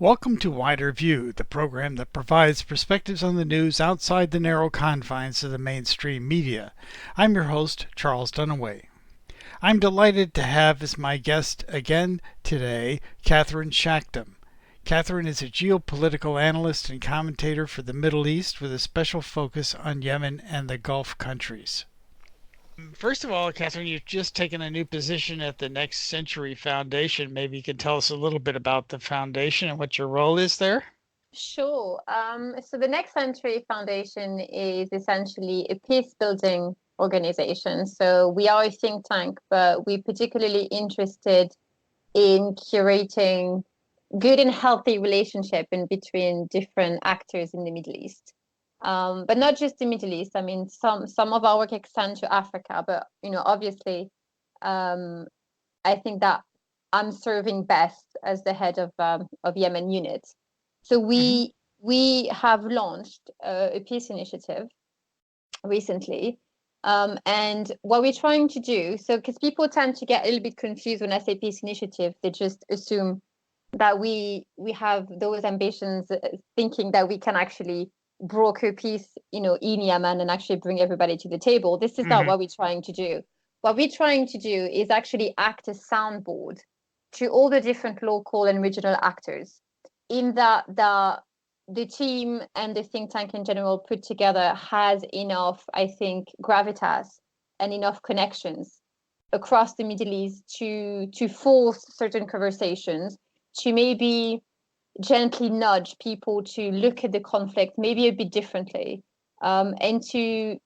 Welcome to Wider View, the program that provides perspectives on the news outside the narrow confines of the mainstream media. I'm your host, Charles Dunaway. I'm delighted to have as my guest again today, Catherine Shakdam. Catherine is a geopolitical analyst and commentator for the Middle East with a special focus on Yemen and the Gulf countries. First of all, Catherine, you've just taken a new position at the Next Century Foundation. Maybe you can tell us a little bit about the foundation and what your role is there. Sure. So the Next Century Foundation is essentially a peace building organization. So we are a think tank, but we're particularly interested in curating good and healthy relationship in between different actors in the Middle East. But not just the Middle East. I mean, some of our work extend to Africa, but obviously, I think that I'm serving best as the head of Yemen unit. So we have launched a peace initiative recently, and what we're trying to do. So because people tend to get a little bit confused when I say peace initiative, they just assume that we have those ambitions, thinking that we can actually broker peace, in Yemen and actually bring everybody to the table. This is not what we're trying to do. What we're trying to do is actually act as soundboard to all the different local and regional actors. In that the team and the think tank in general put together has enough, I think, gravitas and enough connections across the Middle East to force certain conversations, to maybe gently nudge people to look at the conflict maybe a bit differently, and to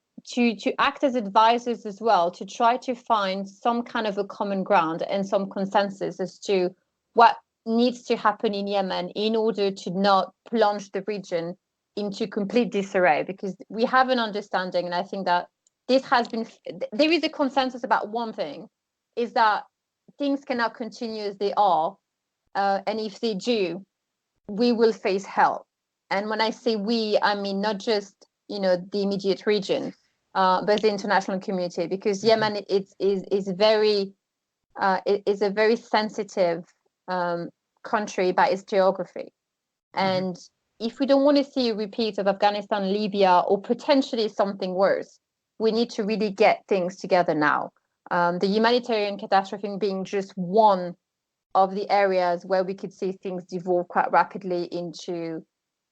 act as advisors as well, to try to find some kind of a common ground and some consensus as to what needs to happen in Yemen in order to not plunge the region into complete disarray. Because we have an understanding, and I think that there is a consensus about one thing, is that things cannot continue as they are, and if they do, we will face hell. And when I say we, I mean not just the immediate region, but the international community, because Yemen is a very sensitive country by its geography. And if we don't want to see a repeat of Afghanistan, Libya, or potentially something worse, we need to really get things together now. The humanitarian catastrophe being just one of the areas where we could see things devolve quite rapidly into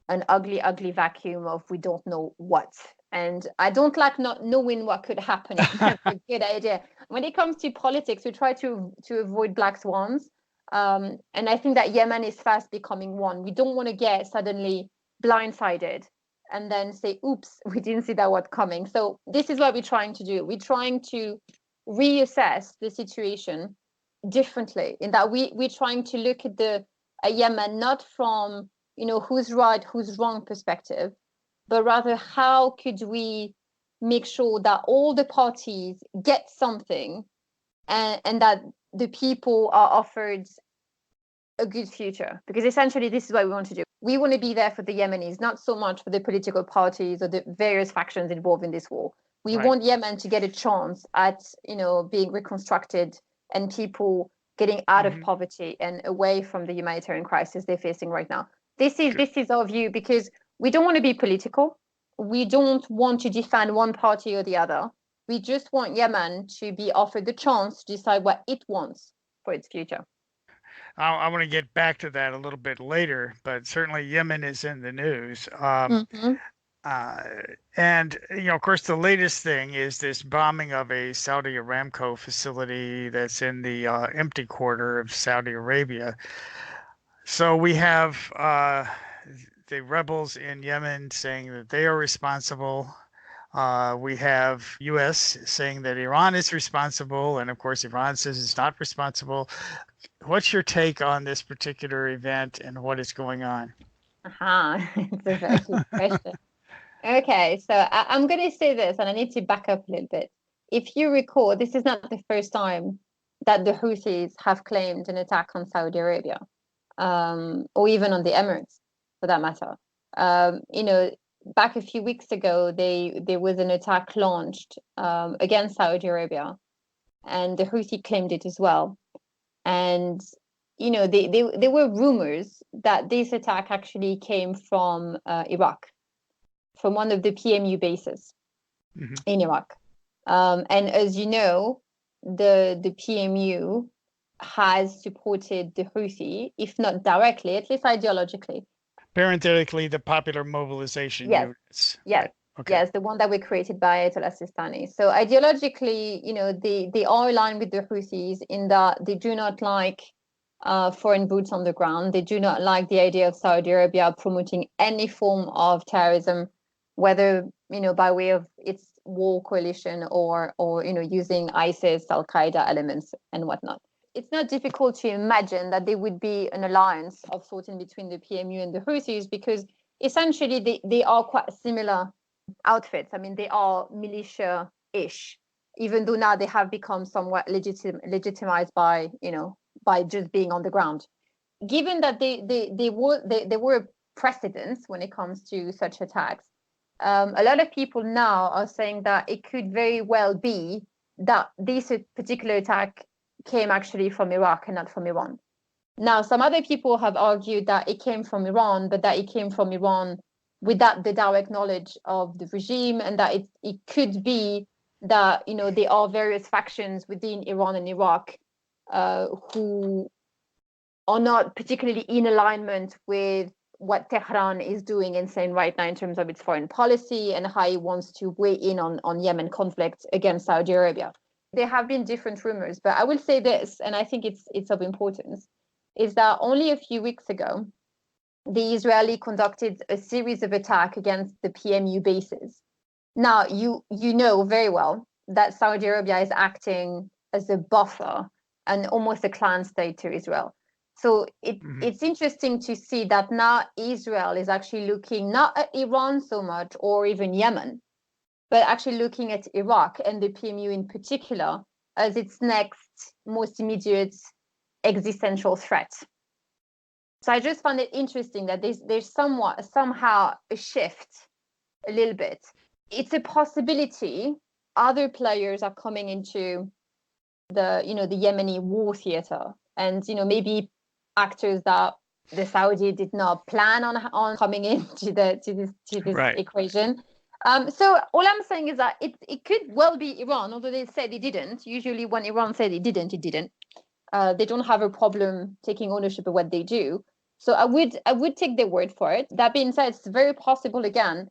an ugly, ugly vacuum of we don't know what. And I don't like not knowing what could happen. It's never a good idea. When it comes to politics, we try to avoid black swans. And I think that Yemen is fast becoming one. We don't want to get suddenly blindsided and then say, oops, we didn't see that one coming. So this is what we're trying to do. We're trying to reassess the situation differently, in that we're trying to look at Yemen not from who's right, who's wrong perspective, but rather how could we make sure that all the parties get something, and that the people are offered a good future. Because essentially this is what we want to do. We want to be there for the Yemenis, not so much for the political parties or the various factions involved in this war. We want Yemen to get a chance at being reconstructed, and people getting out of poverty and away from the humanitarian crisis they're facing right now. This is our view, because we don't want to be political. We don't want to defend one party or the other. We just want Yemen to be offered the chance to decide what it wants for its future. I want to get back to that a little bit later, but certainly Yemen is in the news. And, of course, the latest thing is this bombing of a Saudi Aramco facility that's in the empty quarter of Saudi Arabia. So we have the rebels in Yemen saying that they are responsible. We have U.S. saying that Iran is responsible, and of course Iran says it's not responsible. What's your take on this particular event and what is going on? It's a very good question. Okay, so I'm going to say this, and I need to back up a little bit. If you recall, this is not the first time that the Houthis have claimed an attack on Saudi Arabia, or even on the Emirates, for that matter. Back a few weeks ago, there was an attack launched against Saudi Arabia, and the Houthi claimed it as well. And there were rumors that this attack actually came from Iraq, from one of the PMU bases in Iraq. And as you know, the PMU has supported the Houthi, if not directly, at least ideologically. Parenthetically, the Popular Mobilization Units. Yes. Right. Okay. Yes, the one that were created by Ayatollah Sistani. So ideologically, they are aligned with the Houthis in that they do not like foreign boots on the ground. They do not like the idea of Saudi Arabia promoting any form of terrorism, whether by way of its war coalition or using ISIS, Al Qaeda elements and whatnot. It's not difficult to imagine that there would be an alliance of sorts in between the PMU and the Houthis, because essentially they are quite similar outfits. I mean, they are militia-ish, even though now they have become somewhat legitimized by just being on the ground. Given that they were precedents when it comes to such attacks, a lot of people now are saying that it could very well be that this particular attack came actually from Iraq and not from Iran. Now, some other people have argued that it came from Iran, but that it came from Iran without the direct knowledge of the regime, and that it could be that there are various factions within Iran and Iraq who are not particularly in alignment with what Tehran is doing and saying right now in terms of its foreign policy and how it wants to weigh in on Yemen conflict against Saudi Arabia. There have been different rumors, but I will say this, and I think it's of importance, is that only a few weeks ago, the Israeli conducted a series of attacks against the PMU bases. Now, you know very well that Saudi Arabia is acting as a buffer and almost a clan state to Israel. So it's interesting to see that now Israel is actually looking not at Iran so much or even Yemen, but actually looking at Iraq and the PMU in particular as its next most immediate existential threat. So I just found it interesting that there's somehow a shift a little bit. It's a possibility other players are coming into the Yemeni war theater, and maybe actors that the Saudi did not plan on coming into this right. equation. So all I'm saying is that it could well be Iran, although they said it didn't. Usually when Iran said it didn't. They don't have a problem taking ownership of what they do. So I would take their word for it. That being said, it's very possible again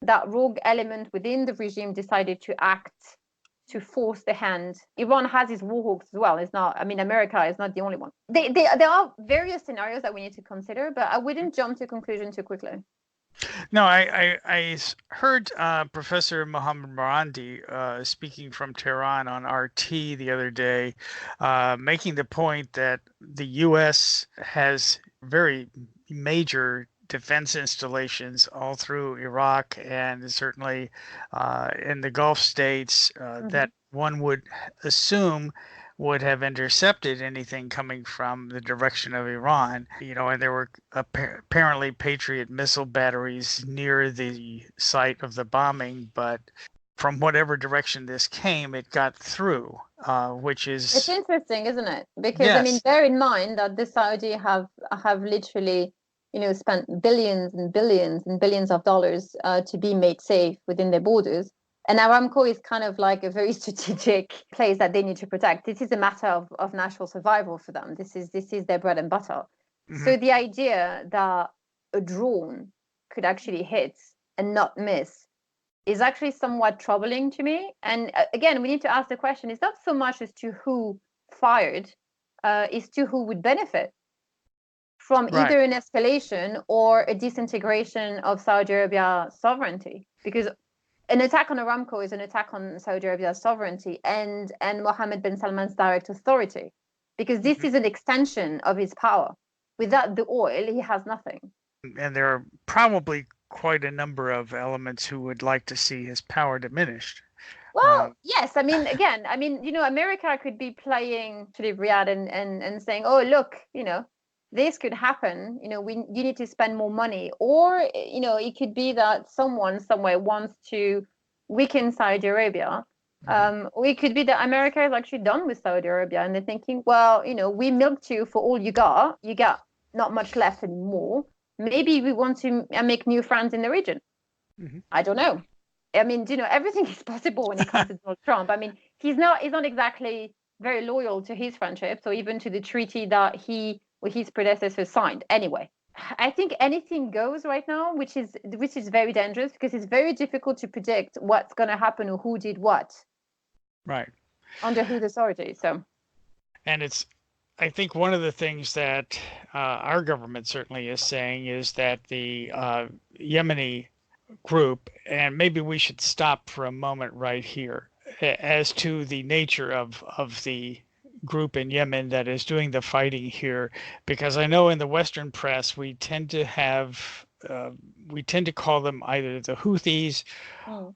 that rogue element within the regime decided to act to force the hand. Iran has its war hawks as well. It's not. I mean, America is not the only one. There are various scenarios that we need to consider, but I wouldn't jump to conclusion too quickly. No, I heard Professor Mohammed Marandi speaking from Tehran on RT the other day, making the point that the U.S. has very major defense installations all through Iraq and certainly in the Gulf states that one would assume would have intercepted anything coming from the direction of Iran, and there were apparently Patriot missile batteries near the site of the bombing, but from whatever direction this came, it got through, which is... It's interesting, isn't it? Because, yes. I mean, bear in mind that the Saudi have literally, spent billions and billions and billions of dollars to be made safe within their borders. And Aramco is kind of like a very strategic place that they need to protect. This is a matter of national survival for them. This is their bread and butter. So the idea that a drone could actually hit and not miss is actually somewhat troubling to me. And again, we need to ask the question, it's not so much as to who fired, it's to who would benefit from either an escalation or a disintegration of Saudi Arabia's sovereignty. Because an attack on Aramco is an attack on Saudi Arabia's sovereignty and Mohammed bin Salman's direct authority, because this is an extension of his power. Without the oil, he has nothing. And there are probably quite a number of elements who would like to see his power diminished. Well, yes. I mean, again, America could be playing to the Riyadh and saying, oh, look, this could happen. You need to spend more money. Or, it could be that someone somewhere wants to weaken Saudi Arabia. Or it could be that America is actually done with Saudi Arabia and they're thinking, well, we milked you for all you got. not much left anymore. Maybe we want to make new friends in the region. Mhm. I don't know. I mean, everything is possible when it comes to Donald Trump. I mean, he's not exactly very loyal to his friendships or even to the treaty that he or his predecessor signed. Anyway, I think anything goes right now, which is very dangerous because it's very difficult to predict what's going to happen or who did what Right. under whose authority. So, And I think one of the things that our government certainly is saying is that the Yemeni group, and maybe we should stop for a moment right here, as to the nature of the group in Yemen that is doing the fighting here, because I know in the Western press we tend to call them either the Houthis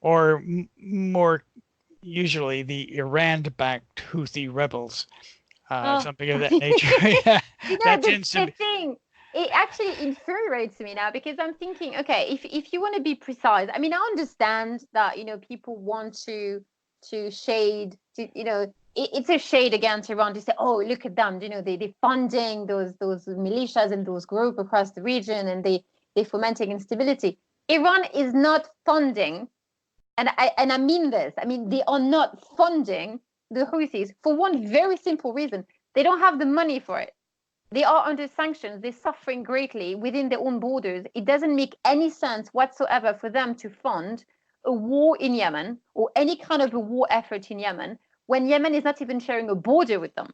or more usually the Iran-backed Houthi rebels, oh, something of that nature. Yeah, that the, tends to the be. thing, it actually infuriates me now because I'm thinking, okay, if you want to be precise, I mean, I understand that, people want to shade, it's a shade against Iran to say, oh, look at them, they're funding those militias and those groups across the region and they're fomenting instability. Iran is not funding, and I mean this. I mean, they are not funding the Houthis for one very simple reason. They don't have the money for it. They are under sanctions. They're suffering greatly within their own borders. It doesn't make any sense whatsoever for them to fund a war in Yemen or any kind of a war effort in Yemen when Yemen is not even sharing a border with them.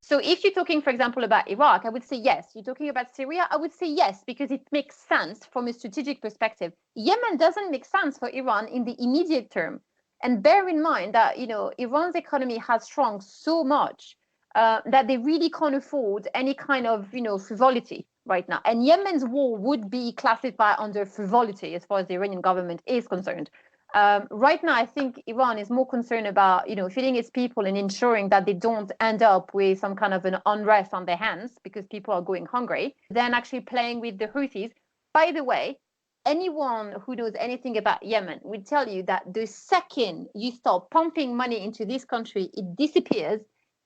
So if you're talking, for example, about Iraq, I would say yes. You're talking about Syria, I would say yes, because it makes sense from a strategic perspective. Yemen doesn't make sense for Iran in the immediate term. And bear in mind that, Iran's economy has shrunk so much that they really can't afford any kind of, frivolity right now. And Yemen's war would be classified under frivolity as far as the Iranian government is concerned. Right now, I think Iran is more concerned about, feeding its people and ensuring that they don't end up with some kind of an unrest on their hands because people are going hungry, than actually playing with the Houthis. By the way, anyone who knows anything about Yemen will tell you that the second you start pumping money into this country, it disappears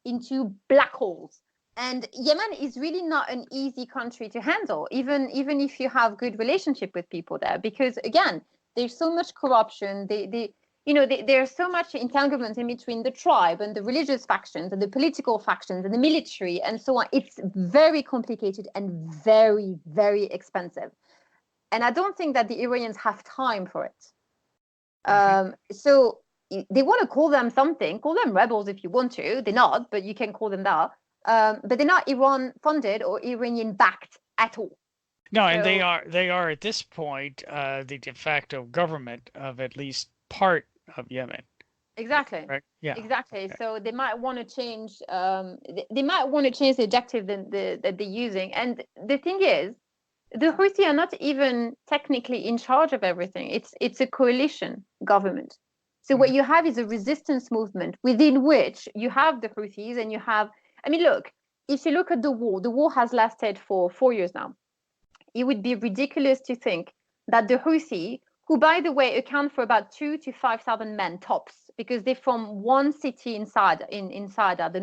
into black holes. And Yemen is really not an easy country to handle, even if you have good relationship with people there, because again, there's so much corruption. There's so much entanglement in between the tribe and the religious factions and the political factions and the military and so on. It's very complicated and very, very expensive. And I don't think that the Iranians have time for it. So they want to call them something, call them rebels if you want to. They're not, but you can call them that. But they're not Iran funded or Iranian backed at all. No, and So they are at this point the de facto government of at least part of Yemen, exactly. right? Yeah. Exactly. Okay. So they might want to change. They might want to change the objective that they're using. And the thing is, the Houthi are not even technically in charge of everything. It's a coalition government. So what Mhm. you have is a resistance movement within which you have the Houthis and you have. I mean, look, if you look at the war has lasted for 4 years now. It would be ridiculous to think that the Houthi, who by the way account for about 2 to 5,000 men tops, because they're from one city inside the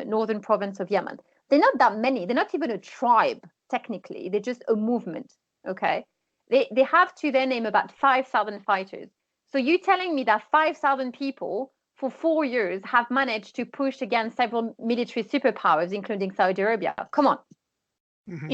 northern province of Yemen. They're not that many. They're not even a tribe technically. They're just a movement. Okay, they have to their name about 5,000 fighters. So you telling me that 5,000 people for 4 years have managed to push against several military superpowers, including Saudi Arabia? Come on, Mhm.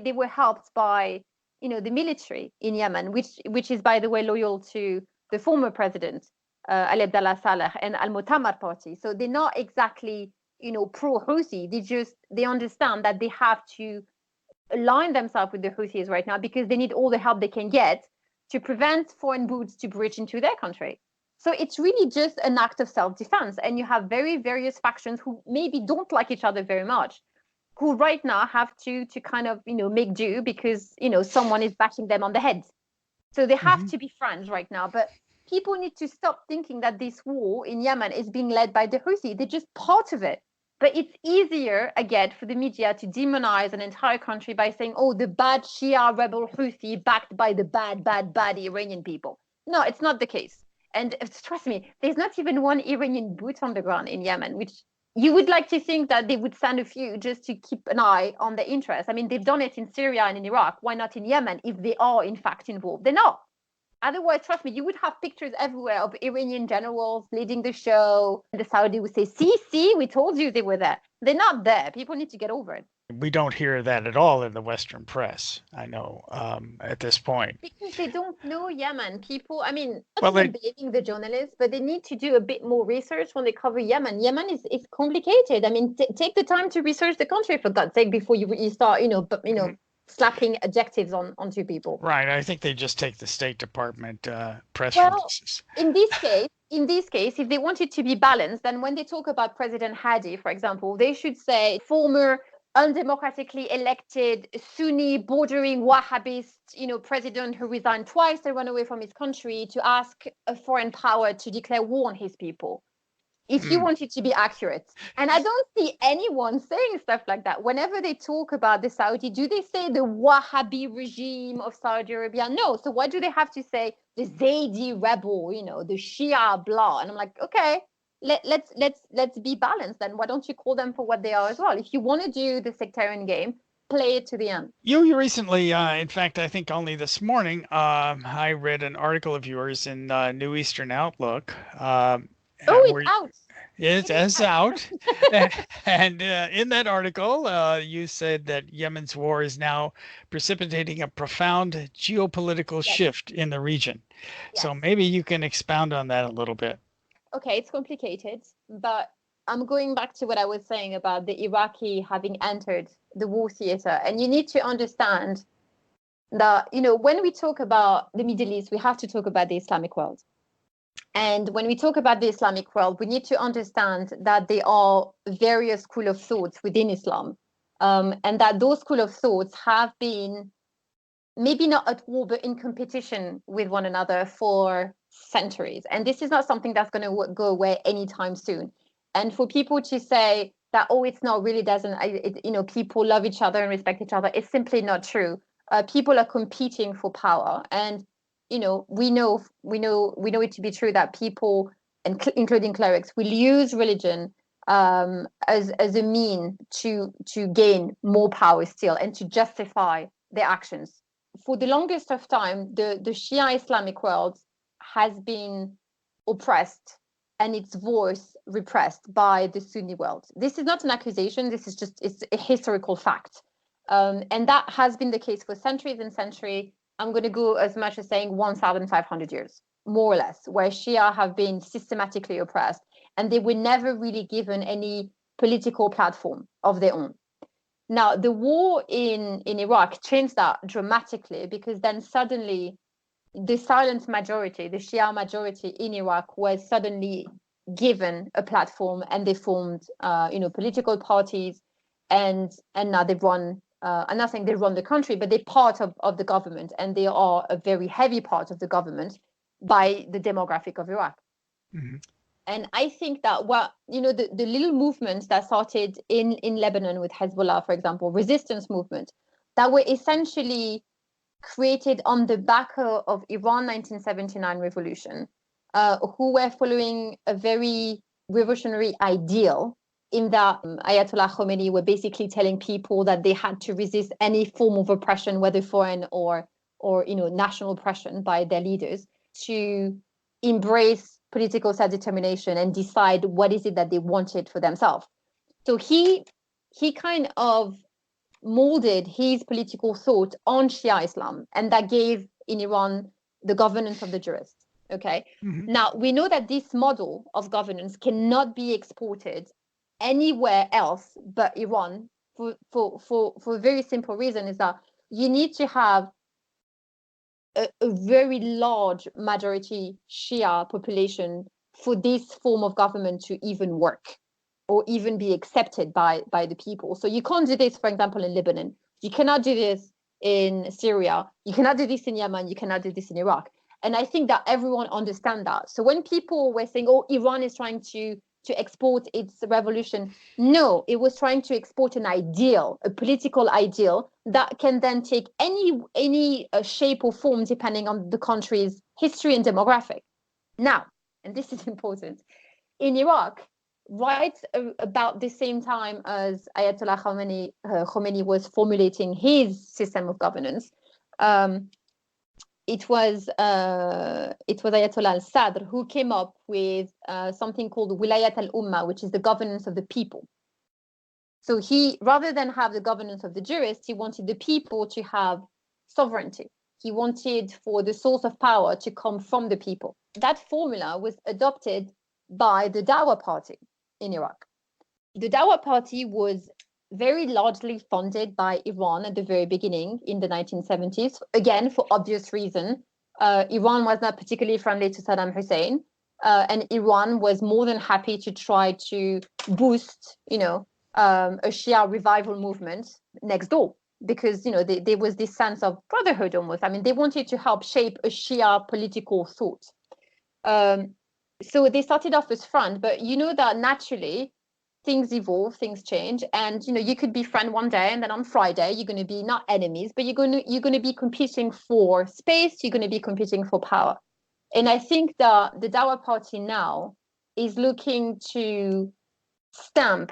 they were helped by the military in Yemen, which is by the way loyal to the former president Ali Abdullah Saleh and Al Mutamar party. So they're not exactly pro Houthi. They understand that they have to align themselves with the Houthis right now because they need all the help they can get to prevent foreign boots to breach into their country. So it's really just an act of self-defense, and you have very various factions who maybe don't like each other very much, who right now have to kind of make do because someone is bashing them on the head. So they have Mhm. to be friends right now. But people need to stop thinking that this war in Yemen is being led by the Houthi. They're just part of it. But it's easier, again, for the media to demonize an entire country by saying, oh, the bad Shia rebel Houthi backed by the bad, bad, bad Iranian people. No, it's not the case. And trust me, there's not even one Iranian boot on the ground in Yemen, which you would like to think that they would send a few just to keep an eye on their interests. I mean, they've done it in Syria and in Iraq. Why not in Yemen if they are in fact involved? They're not. Otherwise, trust me, you would have pictures everywhere of Iranian generals leading the show. The Saudi would say, see, we told you they were there. They're not there. People need to get over it. We don't hear that at all in the Western press, I know, at this point. Because they don't know Yemen. People, I mean, Well, not blaming the journalists, but they need to do a bit more research when they cover Yemen. Yemen is complicated. I mean, take the time to research the country, for God's sake, before you start, slapping adjectives onto people. Right. I think they just take the State Department press releases. In this case, if they want it to be balanced, then when they talk about President Hadi, for example, they should say former undemocratically elected Sunni bordering Wahhabist, president who resigned twice and ran away from his country to ask a foreign power to declare war on his people. If you want it to be accurate. And I don't see anyone saying stuff like that. Whenever they talk about the Saudi, do they say the Wahhabi regime of Saudi Arabia? No. So why do they have to say the Zaydi rebel, the Shia blah? And I'm like, okay, let's be balanced. Then why don't you call them for what they are as well? If you want to do the sectarian game, play it to the end. You recently, in fact, I think only this morning, I read an article of yours in New Eastern Outlook. It's out. It's out. And in that article, you said that Yemen's war is now precipitating a profound geopolitical shift in the region. Yes. So maybe you can expound on that a little bit. Okay, it's complicated, but I'm going back to what I was saying about the Iraqi having entered the war theater. And you need to understand that, when we talk about the Middle East, we have to talk about the Islamic world. And when we talk about the Islamic world, we need to understand that there are various schools of thoughts within Islam, and that those schools of thoughts have been maybe not at war, but in competition with one another for centuries. And this is not something that's going to go away anytime soon. And for people to say that, it's not really doesn't, people love each other and respect each other, it's simply not true. People are competing for power. And we know it to be true that people, including clerics, will use religion as a mean to gain more power still and to justify their actions. For the longest of time, the Shia Islamic world has been oppressed and its voice repressed by the Sunni world. This is not an accusation. This is it's a historical fact. And that has been the case for centuries and centuries. I'm going to go as much as saying 1,500 years, more or less, where Shia have been systematically oppressed, and they were never really given any political platform of their own. Now, the war in Iraq changed that dramatically, because then suddenly the silent majority, the Shia majority in Iraq, was suddenly given a platform, and they formed, political parties, and now they've run. I'm not saying they run the country, but they're part of the government, and they are a very heavy part of the government by the demographic of Iraq. Mm-hmm. And I think that the little movements that started in Lebanon with Hezbollah, for example, resistance movement, that were essentially created on the back of Iran 1979 revolution, who were following a very revolutionary ideal, in that Ayatollah Khomeini were basically telling people that they had to resist any form of oppression, whether foreign or national oppression by their leaders, to embrace political self-determination and decide what is it that they wanted for themselves. So he kind of molded his political thought on Shia Islam, and that gave in Iran the governance of the jurists. Okay. Mm-hmm. Now we know that this model of governance cannot be exported anywhere else but Iran, for a very simple reason, is that you need to have a very large majority Shia population for this form of government to even work or even be accepted by the people. So you can't do this, for example, in Lebanon. You cannot do this in Syria. You cannot do this in Yemen. You cannot do this in Iraq. And I think that everyone understands that. So when people were saying, Iran is trying to export its revolution. No, it was trying to export an ideal, a political ideal that can then take any shape or form depending on the country's history and demographic. Now, and this is important, in Iraq, right about the same time as Ayatollah Khomeini was formulating his system of governance. It was Ayatollah al-Sadr who came up with something called Wilayat al-Ummah, which is the governance of the people. So he, rather than have the governance of the jurists, he wanted the people to have sovereignty. He wanted for the source of power to come from the people. That formula was adopted by the Dawa party in Iraq. The Dawa party was very largely funded by Iran at the very beginning in the 1970s, again, for obvious reason. Iran was not particularly friendly to Saddam Hussein, and Iran was more than happy to try to boost, a Shia revival movement next door, because there was this sense of brotherhood almost. I mean, they wanted to help shape a Shia political thought. So they started off as friends, but that naturally things evolve, things change, and you could be friend one day, and then on Friday you're going to be not enemies, but you're going to be competing for space. You're going to be competing for power. And I think that the Dawa party now is looking to stamp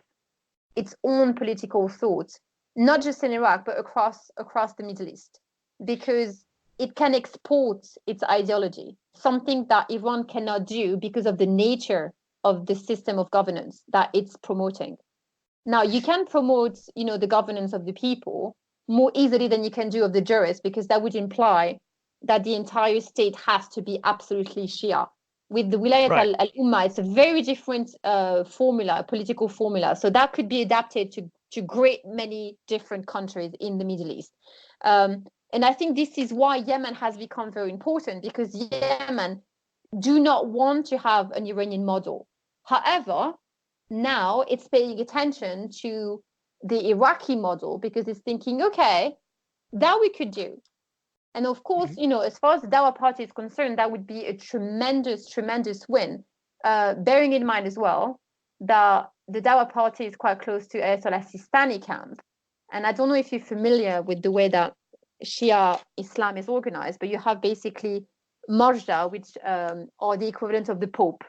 its own political thought, not just in Iraq, but across the Middle East, because it can export its ideology, something that Iran cannot do because of the nature of the system of governance that it's promoting. Now, you can promote, the governance of the people more easily than you can do of the jurists, because that would imply that the entire state has to be absolutely Shia. With the Wilayat al-Ummah, it's a very different formula, political formula. So that could be adapted to great many different countries in the Middle East. And I think this is why Yemen has become very important, because Yemen do not want to have an Iranian model. However, now it's paying attention to the Iraqi model, because it's thinking, okay, that we could do. And of course, as far as the Dawa party is concerned, that would be a tremendous, tremendous win. Bearing in mind as well that the Dawa party is quite close to Ayatollah Sistani camp. And I don't know if you're familiar with the way that Shia Islam is organized, but you have basically marja, which are the equivalent of the Pope.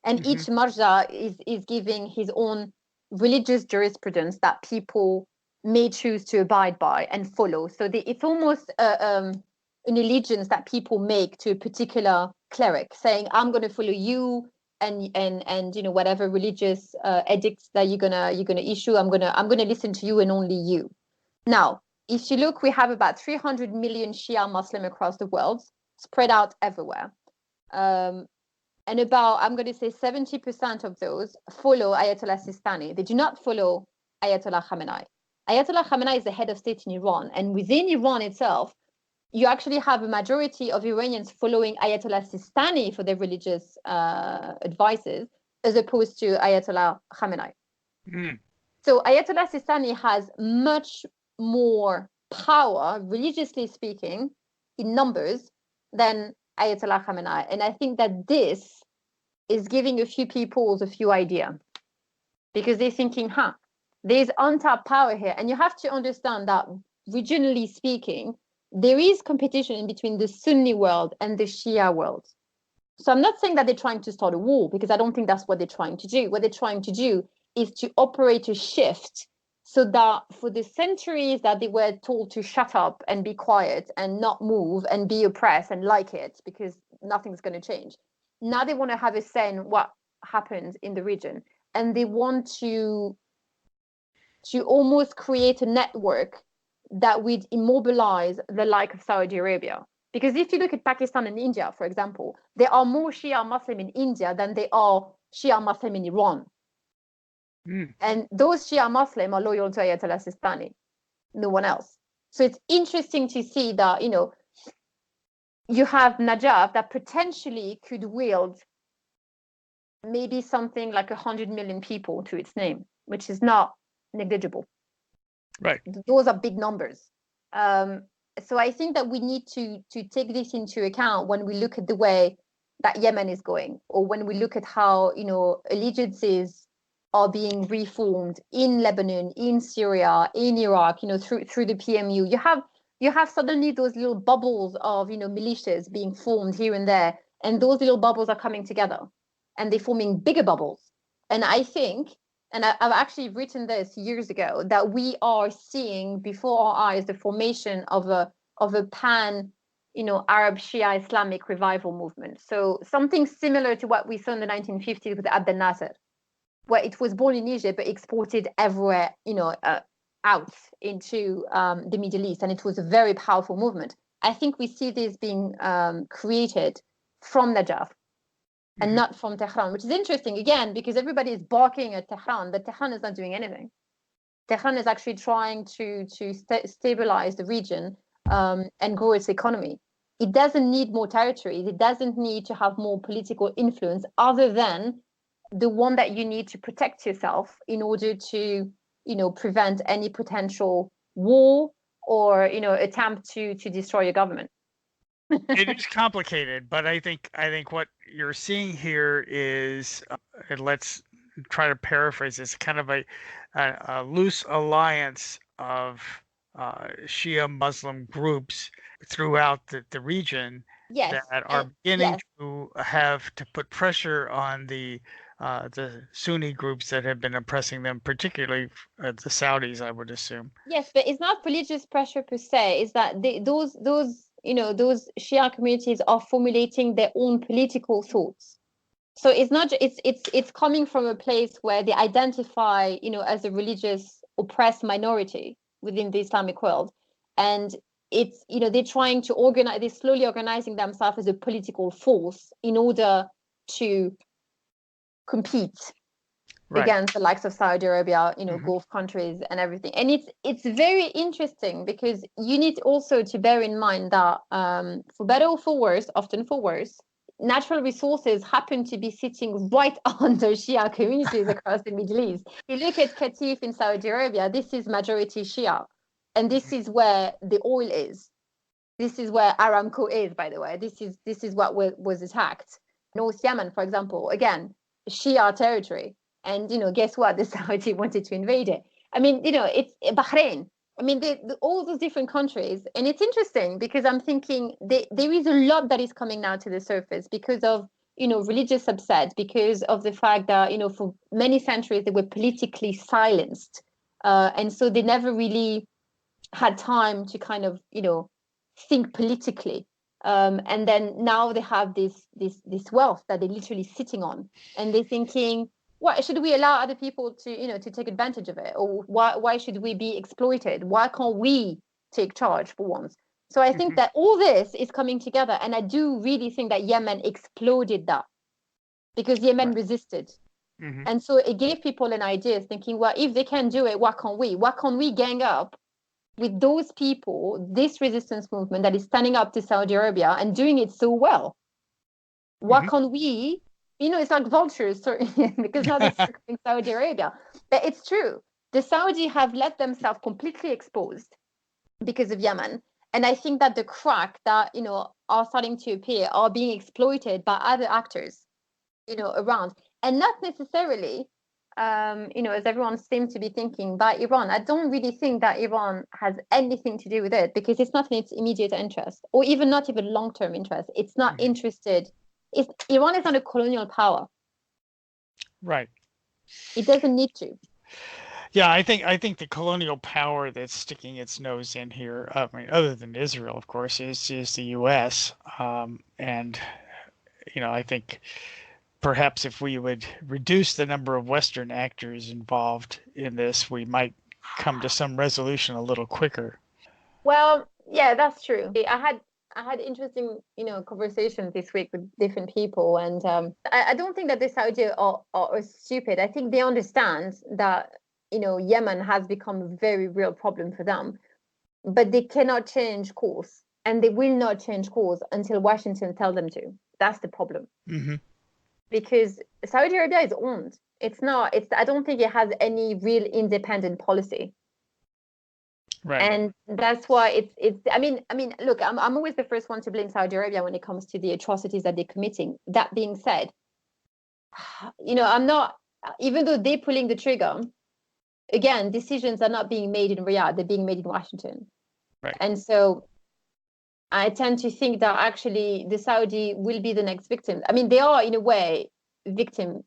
And each marja is giving his own religious jurisprudence that people may choose to abide by and follow. So it's almost an allegiance that people make to a particular cleric, saying, I'm going to follow you, and whatever religious edicts that you're gonna issue, I'm gonna listen to you and only you. Now, if you look, we have about 300 million Shia Muslim across the world, spread out everywhere. And about, I'm going to say 70% of those follow Ayatollah Sistani. They do not follow Ayatollah Khamenei. Ayatollah Khamenei is the head of state in Iran. And within Iran itself, you actually have a majority of Iranians following Ayatollah Sistani for their religious advices, as opposed to Ayatollah Khamenei. So Ayatollah Sistani has much more power, religiously speaking, in numbers than Ayatollah Khamenei. And I think that this is giving a few people a few ideas, because they're thinking, there's untapped power here. And you have to understand that regionally speaking, there is competition in between the Sunni world and the Shia world. So I'm not saying that they're trying to start a war, because I don't think that's what they're trying to do. What they're trying to do is to operate a shift, so that for the centuries that they were told to shut up and be quiet and not move and be oppressed and like it, because nothing's going to change. Now they want to have a say in what happens in the region. And they want to almost create a network that would immobilize the like of Saudi Arabia. Because if you look at Pakistan and India, for example, there are more Shia Muslim in India than there are Shia Muslim in Iran. And those Shia Muslim are loyal to Ayatollah Sistani, no one else. So it's interesting to see that, you have Najaf that potentially could wield maybe something like 100 million people to its name, which is not negligible. Right. Those are big numbers. So I think that we need to take this into account when we look at the way that Yemen is going, or when we look at how, allegiances are being reformed in Lebanon, in Syria, in Iraq, through the PMU. You have suddenly those little bubbles of, militias being formed here and there, and those little bubbles are coming together, and they're forming bigger bubbles. And I think, and I've actually written this years ago, that we are seeing before our eyes the formation of a pan, Arab Shia Islamic revival movement. So something similar to what we saw in the 1950s with Abdel Nasser, where it was born in Egypt but exported everywhere, out into the Middle East, and it was a very powerful movement. I think we see this being created from Najaf and not from Tehran, which is interesting again because everybody is barking at Tehran, but Tehran is not doing anything. Tehran is actually trying to stabilize the region and grow its economy. It doesn't need more territories. It doesn't need to have more political influence other than the one that you need to protect yourself in order to, prevent any potential war or, attempt to destroy your government. It is complicated, but I think what you're seeing here is, and let's try to paraphrase this, kind of a loose alliance of Shia Muslim groups throughout the region Yes, that are beginning yes. to have to put pressure on the Sunni groups that have been oppressing them, particularly the Saudis, I would assume. Yes, but it's not religious pressure per se. It's that those Shia communities are formulating their own political thoughts. So it's not it's coming from a place where they identify, as a religious oppressed minority within the Islamic world, and it's they're trying to organize. They're slowly organizing themselves as a political force in order to compete Right. against the likes of Saudi Arabia, Gulf countries and everything. And it's very interesting because you need also to bear in mind that for better or for worse, often for worse, natural resources happen to be sitting right under Shia communities across the Middle East. You look at Qatif in Saudi Arabia, this is majority Shia. And this is where the oil is. This is where Aramco is, by the way. This is what was attacked. North Yemen, for example, again, Shia territory. And guess what? The Saudi wanted to invade it. I mean, it's Bahrain. I mean, all those different countries, and it's interesting because I'm thinking there is a lot that is coming now to the surface because of religious upset, because of the fact that for many centuries they were politically silenced, and so they never really had time to kind of think politically. And then now they have this wealth that they're literally sitting on, and they're thinking, why should we allow other people to to take advantage of it, or why should we be exploited? Why can't we take charge for once? So I think that all this is coming together, and I do really think that Yemen exploded that because Yemen resisted. And so it gave people an idea, thinking, well, if they can do it, why can't we? Why can't we gang up with those people, this resistance movement that is standing up to Saudi Arabia and doing it so well? Why can't we? It's like vultures, because now they're circling Saudi Arabia. But it's true. The Saudi have let themselves completely exposed because of Yemen. And I think that the crack that, are starting to appear are being exploited by other actors, around. And not necessarily, as everyone seems to be thinking, by Iran. I don't really think that Iran has anything to do with it because it's not in its immediate interest, or even not even long-term interest. It's not interested. Iran is not a colonial power. Right. It doesn't need to. Yeah, I think the colonial power that's sticking its nose in here, I mean, other than Israel, of course, is the U.S. And I think perhaps if we would reduce the number of Western actors involved in this, we might come to some resolution a little quicker. Well, yeah, that's true. I had interesting, conversations this week with different people, and I don't think that the Saudi are stupid. I think they understand that Yemen has become a very real problem for them, but they cannot change course, and they will not change course until Washington tell them to. That's the problem. Because Saudi Arabia is owned. It's not. I don't think it has any real independent policy. Right. And that's why it's I mean, look, I'm always the first one to blame Saudi Arabia when it comes to the atrocities that they're committing. That being said, I'm not, even though they're pulling the trigger, again, decisions are not being made in Riyadh, they're being made in Washington. Right. And so I tend to think that actually the Saudi will be the next victim. I mean, they are in a way victim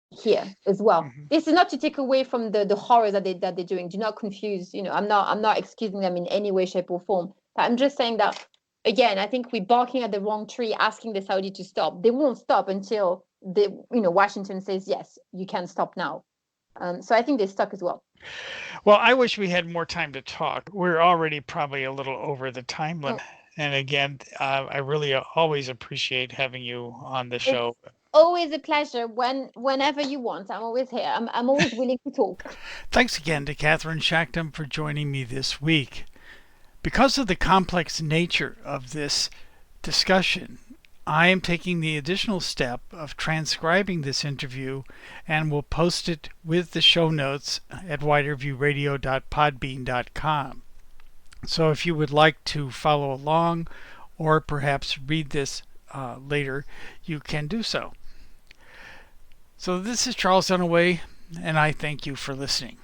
here as well. Mm-hmm. This is not to take away from the horrors that they're doing. Do not confuse. I'm not excusing them in any way, shape, or form. But I'm just saying that again. I think we're barking at the wrong tree, asking the Saudi to stop. They won't stop until Washington says yes, you can stop now. So I think they're stuck as well. Well, I wish we had more time to talk. We're already probably a little over the time limit. And again, I really always appreciate having you on the show. It's always a pleasure. Whenever you want, I'm always here. I'm always willing to talk. Thanks again to Catherine Shakdam for joining me this week. Because of the complex nature of this discussion, I am taking the additional step of transcribing this interview and will post it with the show notes at widerviewradio.podbean.com. So if you would like to follow along or perhaps read this later, you can do so. So this is Charles Dunaway, and I thank you for listening.